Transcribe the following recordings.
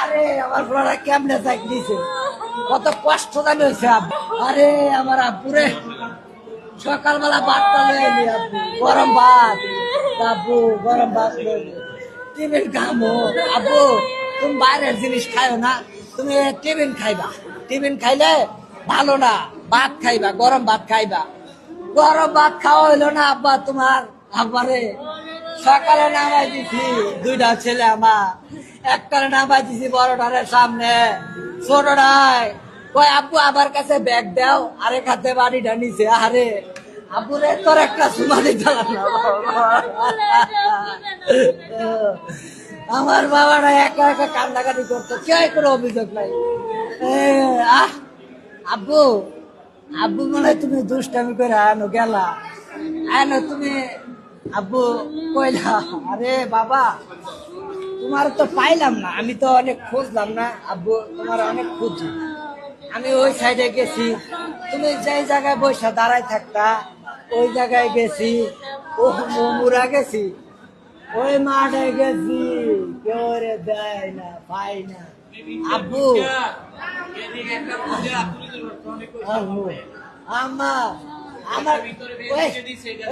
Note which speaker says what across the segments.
Speaker 1: আরে আমার বড়রা কেমনে চাকরিছে, কত কষ্ট জানি হয়েছে আব্বু। আরে আমার আব্বুরে সকালবেলা ভাতটা লয়ে এলি আব্বু, গরম ভাত। আব্বু গরম ভাত লয়ে এলি। টিফিন খামো আব্বু, তুমি বাইরের জিনিস খাইও না, তুমি টিফিন খাইবা। টিফিন খাইলে ভালো না, ভাত খাইবা, গরম ভাত খাইবা। গরম ভাত খাওয়া হইলো না আব্বা তোমার। আব্বারে সকালে নামাই দিছি দুইটা ছেলে আমার, একটারে নামাই দিছি বড়টারের সামনে, ছোটটায় কয় আব্বু আমার কাছে ব্যাগ দাও, আরেক হাতে বাড়িটা নিছে। আরে আব্বুরে তোর একটা সুমা দিতাম না। আমার বাবাটা একা একা কান্দাকাটি করতো, কেউ কোনো অভিযোগ নাই। আহ আব্বু, আব্বু মনে হয় তুমি দুষ্টামি করে আনো গেলা, আনো তুমি। আব্বু কইলা আরে বাবা তোমার তো পাইলাম না, আমি তো অনেক খুঁজলাম না আব্বু, তোমার অনেক খুঁজি। আমি ওই সাইডে গেছি, তুমি যেই জায়গায় বসে দাঁড়াই থাকতা ওই জায়গায় গেছি, ও মুরা গেছি, ওই মাঠে গেছি, কেউ রে দেয় না, পাই না। আব্বু আব্বু আম্মা আমার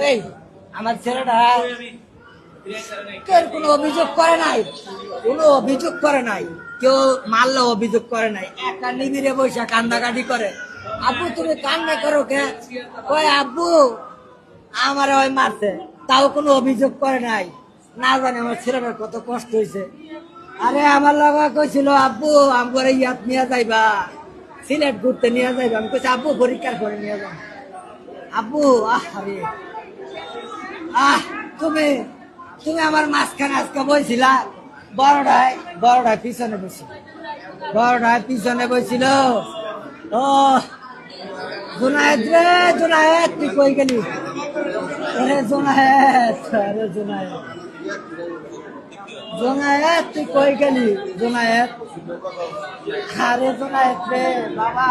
Speaker 1: এই আমার ছেলেটা কেউ কোনো অভিযোগ করে নাই, কোনো অভিযোগ করে নাই, কেউ মারলে অভিযোগ করে নাই, একা নিবিড়ে বসে কান্দাকাটি করে। আব্বু তুমি কান্না করো কে? কয় আব্বু আমার ওই মারছে, তাও কোনো অভিযোগ করে নাই। না জানে আমার ছেলেটার কত কষ্ট হয়েছে। আরে আমার লগা কইছিল আব্বু আমার ইয়াত নিয়ে যাইবা, সিলেট ঘুরতে নিয়ে যাইবা। আমি কইছি আব্বু পরীক্ষার করে নিয়ে যাবো। আব্বু আরে তুমি তুমি আমার মাঝখানে আজকে বইছিলা, বড়টায় পিছনে বসছিল, বড়টায় পিছনে বসছিল। ও জোনায়েত রে, জোনায়েত তুই কই গেলি? আরে জোনায়েত, আরে জোনায়েত, জোনায়েত তুই কই গেলি? জোনায়েত, আরে জোনায়েত রে বাবা।